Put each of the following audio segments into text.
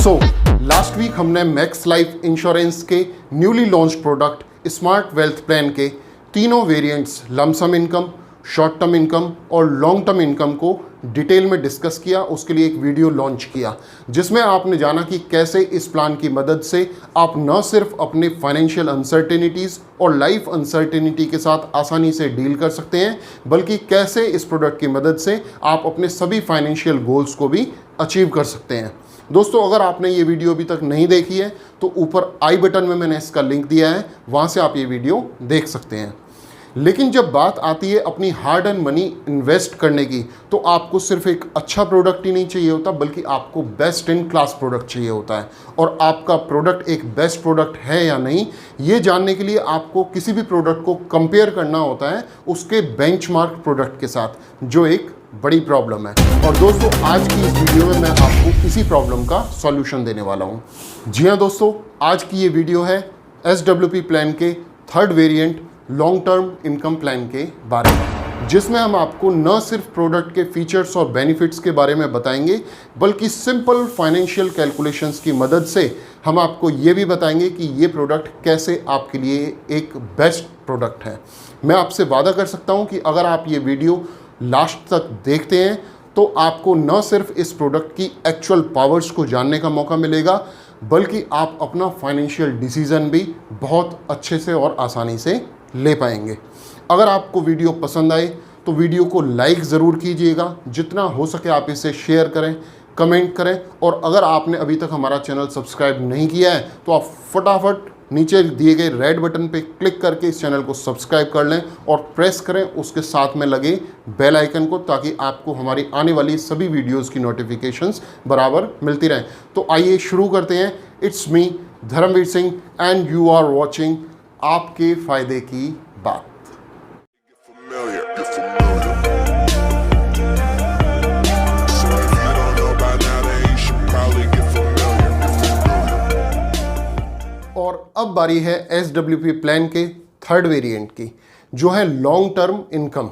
Last week हमने max life insurance के newly launch product smart wealth plan के तीनों variants lump sum income, short term income और long term income को detail में डिस्कस किया। उसके लिए एक वीडियो लॉन्च किया जिसमें आपने जाना कि कैसे इस प्लान की मदद से आप न सिर्फ अपने फाइनेंशियल अनसर्टेनिटीज़ और लाइफ अनसर्टेनिटी के साथ आसानी से डील कर सकते हैं, बल्कि कैसे इस प्रोडक्ट की मदद से आप अपने सभी फाइनेंशियल गोल्स को भी अचीव कर सकते हैं। दोस्तों, अगर आपने ये वीडियो अभी तक नहीं देखी है तो ऊपर आई बटन में मैंने इसका लिंक दिया है, वहाँ से आप ये वीडियो देख सकते हैं। लेकिन जब बात आती है अपनी हार्ड एंड मनी इन्वेस्ट करने की, तो आपको सिर्फ एक अच्छा प्रोडक्ट ही नहीं चाहिए होता, बल्कि आपको बेस्ट इन क्लास प्रोडक्ट चाहिए होता है। और आपका प्रोडक्ट एक बेस्ट प्रोडक्ट है या नहीं, ये जानने के लिए आपको किसी भी प्रोडक्ट को कंपेयर करना होता है उसके बेंचमार्क प्रोडक्ट के साथ, जो एक बड़ी प्रॉब्लम है। और दोस्तों, आज की इस वीडियो में मैं आपको इसी प्रॉब्लम का सॉल्यूशन देने वाला हूँ। जी हाँ दोस्तों, आज की ये वीडियो है SWP प्लान के third variant long term income plan के बारे में, जिसमें हम आपको न सिर्फ प्रोडक्ट के फीचर्स और बेनिफिट्स के बारे में बताएंगे, बल्कि सिंपल फाइनेंशियल कैलकुलेशंस की मदद से हम आपको ये भी बताएंगे कि ये प्रोडक्ट कैसे आपके लिए एक बेस्ट प्रोडक्ट है। मैं आपसे वादा कर सकता हूँ कि अगर आप ये वीडियो लास्ट तक देखते हैं तो आपको न सिर्फ इस प्रोडक्ट की एक्चुअल पावर्स को जानने का मौका मिलेगा, बल्कि आप अपना फाइनेंशियल डिसीजन भी बहुत अच्छे से और आसानी से ले पाएंगे। अगर आपको वीडियो पसंद आए तो वीडियो को लाइक ज़रूर कीजिएगा, जितना हो सके आप इसे शेयर करें, कमेंट करें, और अगर आपने अभी तक हमारा चैनल सब्सक्राइब नहीं किया है तो आप फटाफट नीचे दिए गए रेड बटन पे क्लिक करके इस चैनल को सब्सक्राइब कर लें और प्रेस करें उसके साथ में लगे बेल आइकन को, ताकि आपको हमारी आने वाली सभी वीडियोस की नोटिफिकेशंस बराबर मिलती रहें। तो आइए शुरू करते हैं। It's me Dharmveer Singh and you are watching आपके फ़ायदे की बात। और अब बारी है SWP प्लान के थर्ड वेरिएंट की, जो है लॉन्ग टर्म इनकम।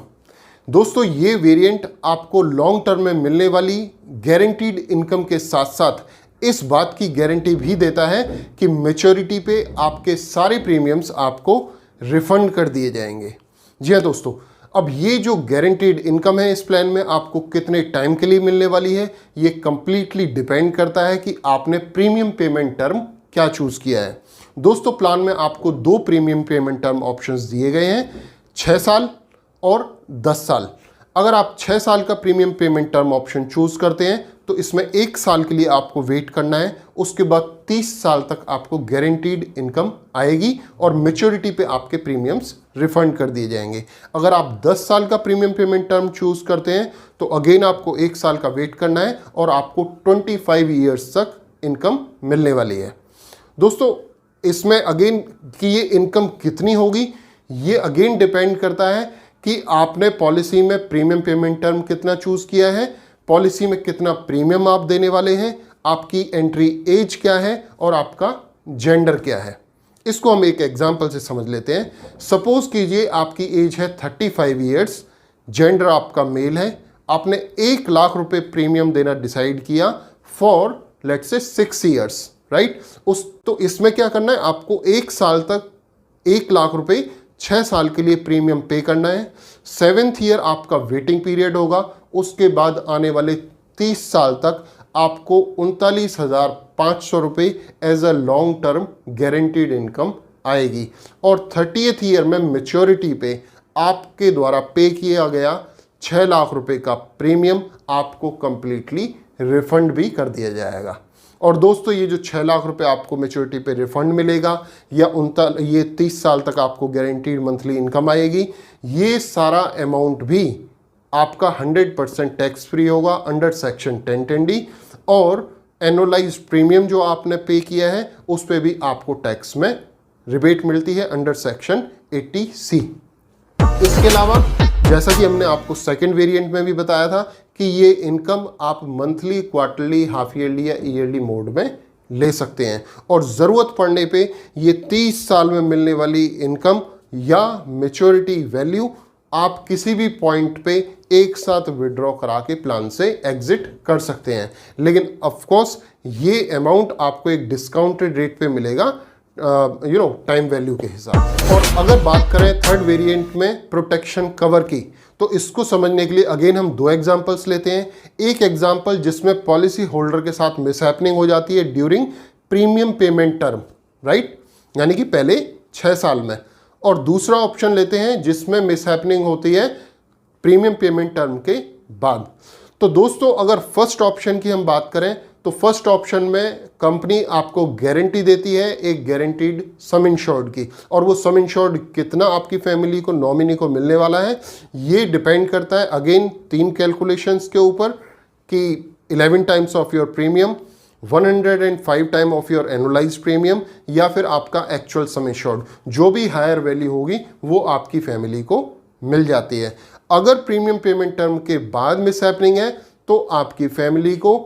दोस्तों, ये वेरिएंट आपको लॉन्ग टर्म में मिलने वाली गारंटीड इनकम के साथ साथ इस बात की गारंटी भी देता है कि मैच्योरिटी पे आपके सारे प्रीमियम्स आपको रिफंड कर दिए जाएंगे। जी हाँ दोस्तों, अब ये जो गारंटीड इनकम है इस प्लान में आपको कितने टाइम के लिए मिलने वाली है, ये कंप्लीटली डिपेंड करता है कि आपने प्रीमियम पेमेंट टर्म क्या चूज़ किया है। दोस्तों, प्लान में आपको दो प्रीमियम पेमेंट टर्म ऑप्शंस दिए गए हैं, 6 साल और 10 साल। अगर आप 6 साल का premium payment term option choose करते हैं तो इसमें 1 साल के लिए आपको वेट करना है, उसके बाद 30 साल तक आपको गारंटीड इनकम आएगी और मैच्योरिटी पे आपके प्रीमियम्स रिफंड कर दिए जाएंगे। अगर आप 10 साल का प्रीमियम पेमेंट टर्म चूज़ करते हैं तो अगेन आपको 1 साल का वेट करना है और आपको 25 ईयर्स तक इनकम मिलने वाली है। दोस्तों, इसमें अगेन कि ये इनकम कितनी होगी, ये अगेन डिपेंड करता है कि आपने पॉलिसी में प्रीमियम पेमेंट टर्म कितना चूज़ किया है, पॉलिसी में कितना प्रीमियम आप देने वाले हैं, आपकी एंट्री एज क्या है और आपका जेंडर क्या है। इसको हम एक एग्जांपल से समझ लेते हैं। सपोज कीजिए आपकी एज है 35 ईयर्स, जेंडर आपका मेल है, आपने 1 लाख रुपए प्रीमियम देना डिसाइड किया for let's say 6 years, right. तो इसमें क्या करना है, आपको 1 साल तक 1 लाख रुपए 6 साल के लिए प्रीमियम पे करना है। 7th ईयर आपका वेटिंग पीरियड होगा, उसके बाद आने वाले 30 साल तक आपको 39,500 रुपये as a long term guaranteed income आएगी। और 30th ईयर में मैच्योरिटी पे आपके द्वारा पे किया गया 6 लाख रुपए का प्रीमियम आपको कंप्लीटली रिफंड भी कर दिया जाएगा। और दोस्तों, ये जो 6 लाख रुपए आपको मैच्योरिटी पे रिफंड मिलेगा या ये 30 साल तक आपको गारंटीड मंथली इनकम आएगी, ये सारा अमाउंट भी आपका 100% टैक्स फ्री होगा अंडर सेक्शन 1010D। और एनुअलाइज्ड प्रीमियम जो आपने पे किया है उस पे भी आपको टैक्स में रिबेट मिलती है अंडर सेक्शन 80C। इसके अलावा जैसा कि हमने आपको सेकंड वेरिएंट में भी बताया था कि ये इनकम आप मंथली, क्वार्टरली, हाफ ईयरली या ईयरली मोड में ले सकते हैं, और ज़रूरत पड़ने पे ये 30 साल में मिलने वाली इनकम या मैच्योरिटी वैल्यू आप किसी भी पॉइंट पे एक साथ विड्रॉ करा के प्लान से एग्जिट कर सकते हैं, लेकिन ऑफ कोर्स ये अमाउंट आपको एक डिस्काउंटेड रेट पे मिलेगा टाइम वैल्यू के हिसाब। और अगर बात करें थर्ड वेरिएंट में प्रोटेक्शन कवर की, तो इसको समझने के लिए अगेन हम दो एग्जांपल्स लेते हैं। एक एग्जांपल जिसमें पॉलिसी होल्डर के साथ मिसहैपनिंग हो जाती है during premium payment term, right, यानी कि पहले 6 साल में, और दूसरा ऑप्शन लेते हैं जिसमें मिसहैपनिंग होती है प्रीमियम पेमेंट टर्म के बाद। तो दोस्तों अगर फर्स्ट ऑप्शन की हम बात करें तो फर्स्ट ऑप्शन में कंपनी आपको गारंटी देती है एक गारंटीड सम इंश्योर्ड की, और वो सम इंश्योर्ड कितना आपकी फैमिली को, नॉमिनी को मिलने वाला है, ये डिपेंड करता है अगेन 3 कैलकुलेशंस के ऊपर कि 11 times of your premium, 105 time of your annualised premium, या फिर आपका एक्चुअल सम इंश्योर्ड। जो भी हायर वैल्यू होगी वो आपकी फैमिली को मिल जाती है। अगर प्रीमियम पेमेंट टर्म के बाद मिसहैपनिंग है तो आपकी फैमिली को,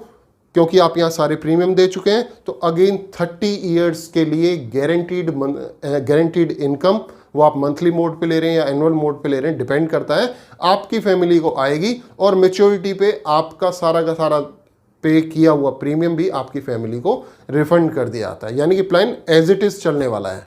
क्योंकि आप यहाँ सारे प्रीमियम दे चुके हैं, तो अगेन 30 ईयर्स के लिए गारंटीड इनकम, वो आप मंथली मोड पे ले रहे हैं या एनुअल मोड पे ले रहे हैं, डिपेंड करता है, आपकी फैमिली को आएगी, और मैच्योरिटी पे आपका सारा का सारा पे किया हुआ प्रीमियम भी आपकी फैमिली को रिफंड कर दिया जाता है, यानी कि प्लान एज इट इज चलने वाला है।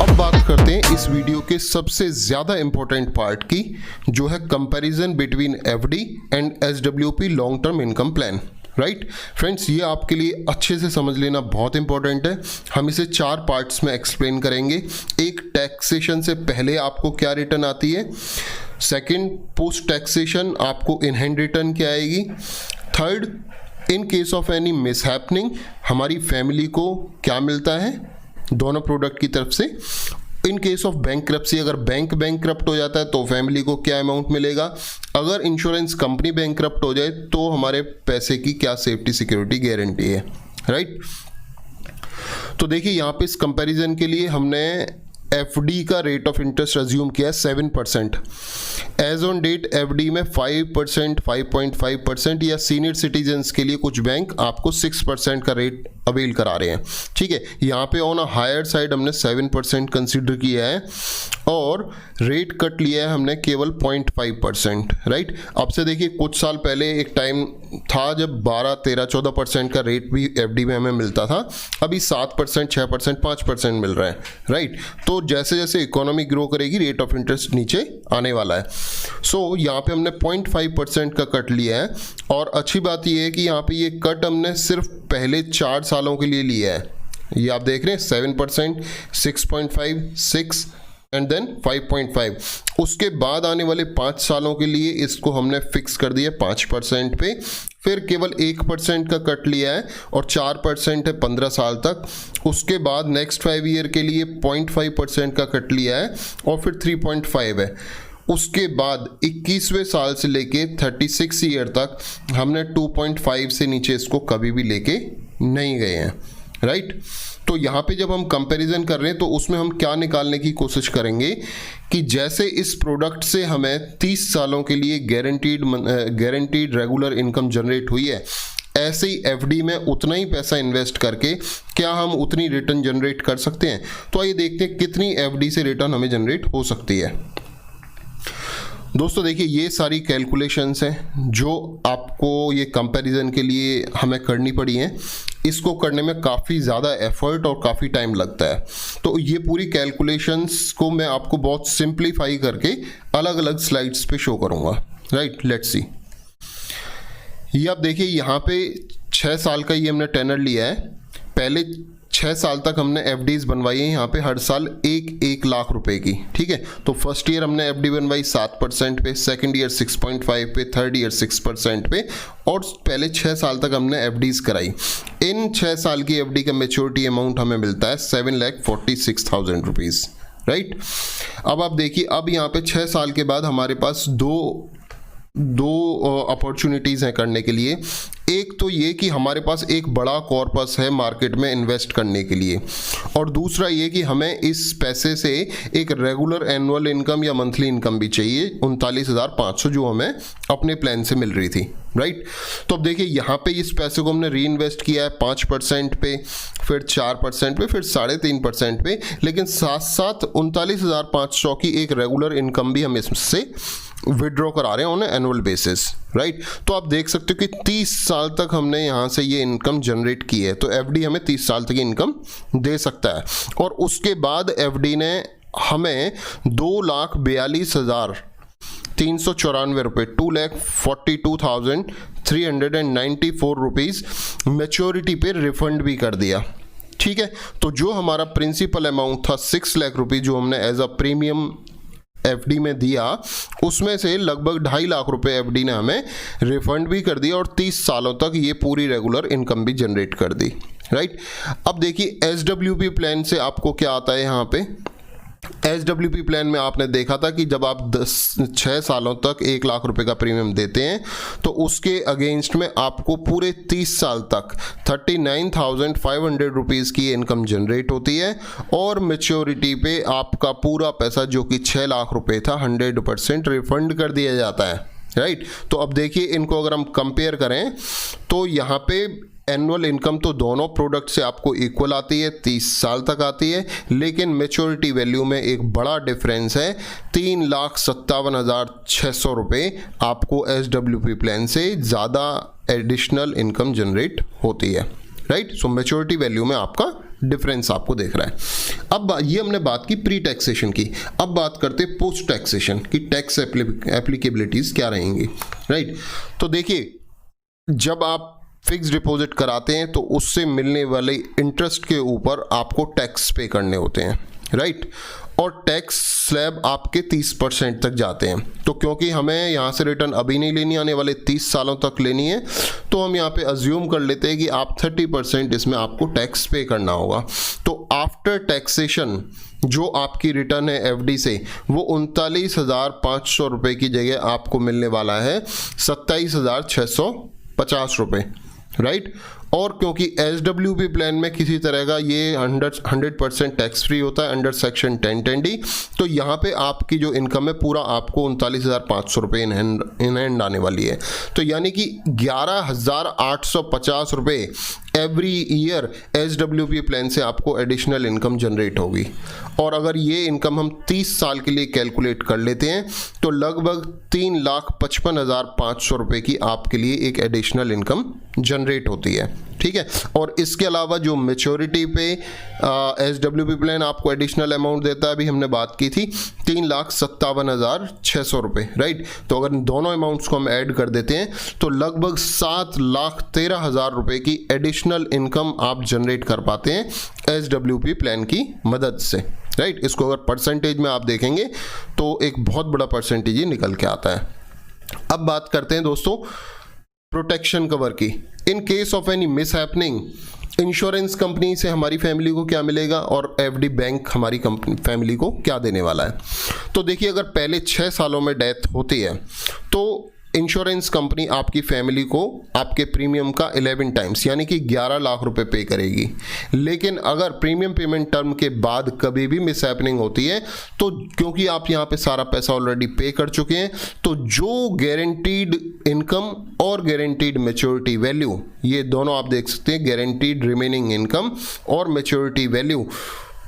अब बात करते हैं इस वीडियो के सबसे ज्यादा इंपॉर्टेंट पार्ट की, जो है comparison between FD and SWP long term income plan. Right friends, ये आपके लिए अच्छे से समझ लेना बहुत इंपॉर्टेंट है। हम इसे 4 पार्ट्स में एक्सप्लेन करेंगे। एक, टैक्सेशन से पहले आपको क्या रिटर्न आती है। सेकंड, पोस्ट टैक्सेशन आपको इन हैंड रिटर्न क्या आएगी। Third, in case of any mishappening हमारी फैमिली को क्या मिलता है दोनों प्रोडक्ट की तरफ से। इन केस ऑफ बैंकरप्सी, अगर बैंकरप्ट हो जाता है तो फैमिली को क्या अमाउंट मिलेगा। अगर इंश्योरेंस कंपनी बैंकरप्ट हो जाए तो हमारे पैसे की क्या सेफ्टी सिक्योरिटी गारंटी है, राइट। तो देखिए यहाँ पे इस कंपैरिजन के लिए हमने एफडी का रेट ऑफ इंटरेस्ट अज्यूम किया है 7%। एज ऑन डेट एफडी में 5%, 5.5%, या सीनियर सिटीजन्स के लिए कुछ बैंक आपको 6% का रेट अवेल करा रहे हैं। ठीक है, यहाँ पे ऑन अ हायर साइड हमने 7% कंसिडर किया है, और रेट कट लिया है हमने केवल 0.5%, राइट। अब से देखिए कुछ साल पहले एक टाइम था जब 12, 13, 14% का रेट भी एफडी में हमें मिलता था। अभी 7%, 6%, 5% मिल रहा है, राइट। तो जैसे जैसे इकोनॉमी ग्रो करेगी रेट ऑफ इंटरेस्ट नीचे आने वाला है। सो यहाँ पे हमने 0.5% का कट लिया है, और अच्छी बात यह है कि यहाँ पे ये कट हमने सिर्फ पहले 4 सालों के लिए लिया है। ये आप देख रहे हैं 7%, 6.5, 6 एंड देन 5.5। उसके बाद आने वाले 5 सालों के लिए इसको हमने फिक्स कर दिया 5% पे, फिर केवल 1% का कट लिया है, और 4% है 15 साल तक। उसके बाद नेक्स्ट 5 ईयर के लिए 0.5% का कट लिया है, और फिर 3.5 है। उसके बाद 21वें साल से लेके 36 ईयर तक हमने 2.5 से नीचे इसको कभी भी लेके नहीं गए हैं, राइट। तो यहाँ पे जब हम कंपैरिजन कर रहे हैं तो उसमें हम क्या निकालने की कोशिश करेंगे कि जैसे इस प्रोडक्ट से हमें 30 सालों के लिए गारंटीड रेगुलर इनकम जनरेट हुई है, ऐसे ही एफडी में उतना ही पैसा इन्वेस्ट करके क्या हम उतनी रिटर्न जनरेट कर सकते हैं। तो आइए देखते हैं कितनी एफडी से रिटर्न हमें जनरेट हो सकती है। दोस्तों देखिए ये सारी कैलकुलेशंस हैं जो आपको ये कंपैरिजन के लिए हमें करनी पड़ी हैं। इसको करने में काफ़ी ज़्यादा एफर्ट और काफ़ी टाइम लगता है। तो ये पूरी कैलकुलेशंस को मैं आपको बहुत सिंप्लीफाई करके अलग अलग स्लाइड्स पे शो करूँगा, राइट। Let's see. ये आप देखिए यहाँ पे 6 साल का ये हमने टेनर लिया है। पहले 6 साल तक हमने एफडीज बनवाई है यहाँ पे हर साल 1 लाख रुपए की, ठीक है। तो फर्स्ट ईयर हमने एफडी बनवाई 7% पे, सेकंड ईयर 6.5 पे, थर्ड ईयर 6% पे, और पहले 6 साल तक हमने एफडीज कराई। इन 6 साल की एफडी का मेच्योरिटी अमाउंट हमें मिलता है 7,46,000 रुपीज़, राइट। अब आप देखिए अब यहाँ पे 6 साल के बाद हमारे पास 2 दो अपॉर्चुनिटीज़ हैं करने के लिए। एक तो ये कि हमारे पास एक बड़ा कॉर्पस है मार्केट में इन्वेस्ट करने के लिए, और दूसरा ये कि हमें इस पैसे से एक रेगुलर एनुअल इनकम या मंथली इनकम भी चाहिए 39,500 जो हमें अपने प्लान से मिल रही थी, राइट। तो अब देखिए यहाँ पे इस पैसे को हमने री इन्वेस्ट किया है 5% पे, फिर 4% पे, फिर 3.5% पे, लेकिन साथ साथ 39,500 की एक रेगुलर इनकम भी हम इससे विड्रॉ करा रहे हैं ऑन एनुअल बेसिस, राइट। तो आप देख सकते हो कि 30 साल तक हमने यहाँ से ये इनकम जनरेट की है। तो एफडी हमें 30 साल तक की इनकम दे सकता है, और उसके बाद एफडी ने हमें 2,42,394 रुपये 2,42,394 रुपीज़ मैच्योरिटी पे रिफंड भी कर दिया, ठीक है। तो जो हमारा प्रिंसिपल अमाउंट था 6 लाख रुपये जो हमने एज अ प्रीमियम एफडी में दिया, उसमें से लगभग 2.5 लाख रुपए एफडी ने हमें रिफंड भी कर दिया, और 30 सालों तक ये पूरी रेगुलर इनकम भी जनरेट कर दी, राइट। अब देखिए एसडब्ल्यूपी प्लान से आपको क्या आता है। यहाँ पे एसडब्ल्यूपी प्लान में आपने देखा था कि जब आप 6 सालों तक 1 लाख रुपए का प्रीमियम देते हैं तो उसके अगेंस्ट में आपको पूरे 30 साल तक 39,500 रुपीज़ की इनकम जनरेट होती है, और मैच्योरिटी पे आपका पूरा पैसा जो कि 6 लाख रुपए था 100% रिफंड कर दिया जाता है, राइट। तो अब देखिए इनको अगर हम कंपेयर करें तो यहाँ पे एनुअल इनकम तो दोनों प्रोडक्ट से आपको इक्वल आती है, 30 साल तक आती है, लेकिन मैच्योरिटी वैल्यू में एक बड़ा डिफरेंस है। 3,57,600 रुपये आपको एसडब्ल्यूपी प्लान से ज़्यादा एडिशनल इनकम जनरेट होती है, राइट। सो मैच्योरिटी वैल्यू में आपका डिफरेंस आपको देख रहा है। अब ये हमने बात की प्री टैक्सेशन की, अब बात करते हैं पोस्ट टैक्सेशन की टैक्स एप्लीकेबिलिटीज़ क्या रहेंगी, राइट। तो देखिए जब आप फिक्स डिपॉजिट कराते हैं तो उससे मिलने वाले इंटरेस्ट के ऊपर आपको टैक्स पे करने होते हैं, राइट। और टैक्स स्लैब आपके 30% तक जाते हैं। तो क्योंकि हमें यहाँ से रिटर्न अभी नहीं लेनी, आने वाले 30 सालों तक लेनी है, तो हम यहाँ पे अज्यूम कर लेते हैं कि आप 30% इसमें आपको टैक्स पे करना होगा। तो आफ्टर टैक्सेशन जो आपकी रिटर्न है एफडी से वो 39,500 रुपये की जगह आपको मिलने वाला है 27,650 रुपये, राइट। और क्योंकि एसडब्ल्यूपी प्लान में किसी तरह का ये 100% टैक्स फ्री होता है अंडर सेक्शन 1010D, तो यहाँ पे आपकी जो इनकम है पूरा आपको 39,500 रुपये इन हैंड आने वाली है। तो यानी कि 11,850 रुपये एवरी ईयर एसडब्ल्यूपी प्लान से आपको एडिशनल इनकम जनरेट होगी। और अगर ये इनकम हम 30 साल के लिए कैलकुलेट कर लेते हैं तो लगभग 3,55,500 रुपये की आपके लिए एक एडिशनल इनकम जनरेट होती है, ठीक है। और इसके अलावा जो मैच्योरिटी पे एसडब्ल्यूपी प्लान आपको एडिशनल अमाउंट देता है, अभी हमने बात की थी 3,57,600 रुपये, राइट। तो अगर दोनों अमाउंट्स को हम ऐड कर देते हैं तो लगभग 7,13,000 रुपये की एडिशनल इनकम आप जनरेट कर पाते हैं एसडब्ल्यूपी प्लान की मदद से, राइट। इसको अगर परसेंटेज में आप देखेंगे तो एक बहुत बड़ा परसेंटेज ही निकल के आता है। अब बात करते हैं दोस्तों प्रोटेक्शन कवर की। In case of any miss happening insurance company से हमारी फैमिली को क्या मिलेगा और एफडी बैंक हमारी कंपनी फैमिली को क्या देने वाला है। तो देखिए अगर पहले 6 सालों में डेथ होती है तो इंश्योरेंस कंपनी आपकी फैमिली को आपके प्रीमियम का 11 टाइम्स यानी कि 11 लाख रुपए पे करेगी। लेकिन अगर प्रीमियम पेमेंट टर्म के बाद कभी भी मिस हैपनिंग होती है तो क्योंकि आप यहाँ पे सारा पैसा ऑलरेडी पे कर चुके हैं, तो जो गारंटीड इनकम और गारंटीड मैच्योरिटी वैल्यू, ये दोनों आप देख सकते हैं, गारंटीड रिमेनिंग इनकम और मैच्योरिटी वैल्यू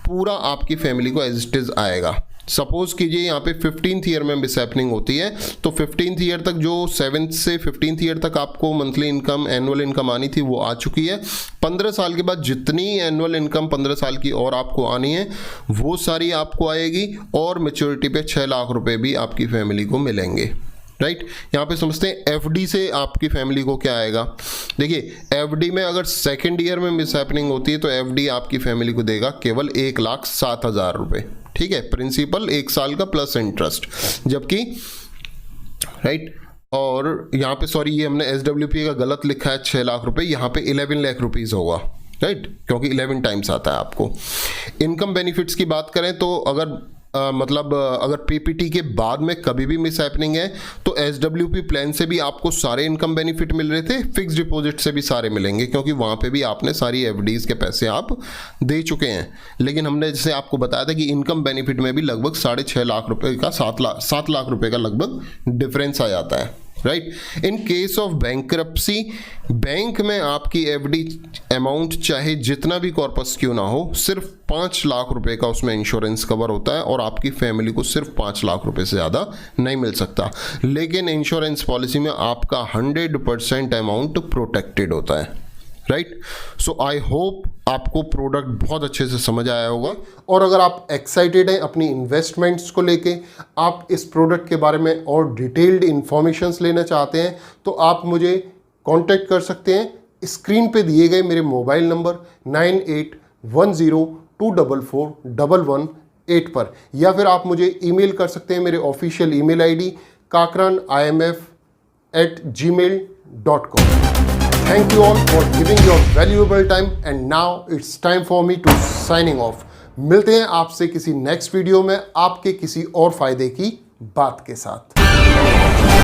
पूरा आपकी फैमिली को एज इट इज आएगा। सपोज कीजिए यहाँ पे 15th ईयर में मिस हैपनिंग होती है तो 15th ईयर तक जो 7th से 15th ईयर तक आपको मंथली इनकम एनुअल इनकम आनी थी वो आ चुकी है। 15 साल के बाद जितनी एनुअल इनकम 15 साल की और आपको आनी है वो सारी आपको आएगी, और मैच्योरिटी पे 6 लाख रुपए भी आपकी फैमिली को मिलेंगे, राइट। यहाँ पे समझते हैं एफडी से आपकी फैमिली को क्या आएगा। देखिए एफडी में अगर सेकेंड ईयर में मिस हैपनिंग होती है तो एफडी आपकी फैमिली को देगा केवल 1,07,000 रुपये, ठीक है। प्रिंसिपल 1 साल का प्लस इंटरेस्ट, जबकि राइट। और यहाँ पे सॉरी ये हमने एसडब्ल्यूपी का गलत लिखा है 6 लाख रुपए, यहाँ पे 11 लाख रुपीज़ होगा, राइट, क्योंकि 11 टाइम्स आता है आपको। इनकम बेनिफिट्स की बात करें तो अगर मतलब अगर पीपीटी के बाद में कभी भी मिस हैपनिंग है तो एसडब्ल्यूपी प्लान से भी आपको सारे इनकम बेनिफिट मिल रहे थे, फिक्स डिपॉजिट से भी सारे मिलेंगे, क्योंकि वहाँ पे भी आपने सारी एफडीज के पैसे आप दे चुके हैं। लेकिन हमने जैसे आपको बताया था कि इनकम बेनिफिट में भी लगभग 6.5 लाख रुपए का 7 लाख रुपए का लगभग डिफरेंस आ जाता है, right. In case of bankruptcy, bank में आपकी एफडी अमाउंट चाहे जितना भी कॉर्पस क्यों ना हो, सिर्फ 5 लाख रुपए का उसमें इंश्योरेंस कवर होता है और आपकी फैमिली को सिर्फ 5 लाख रुपए से ज़्यादा नहीं मिल सकता। लेकिन इंश्योरेंस पॉलिसी में आपका 100% अमाउंट प्रोटेक्टेड होता है, राइट। सो आई होप आपको प्रोडक्ट बहुत अच्छे से समझ आया होगा, और अगर आप एक्साइटेड हैं अपनी इन्वेस्टमेंट्स को लेके, आप इस प्रोडक्ट के बारे में और डिटेल्ड इंफॉर्मेशंस लेना चाहते हैं, तो आप मुझे कांटेक्ट कर सकते हैं स्क्रीन पे दिए गए मेरे मोबाइल नंबर 9810244118 पर, या फिर आप मुझे ईमेल कर सकते हैं मेरे official email ID kakranimf@gmail.com। Thank you all for giving your valuable time, and now it's time for me to signing off। मिलते हैं आपसे किसी नेक्स्ट वीडियो में आपके किसी और फायदे की बात के साथ।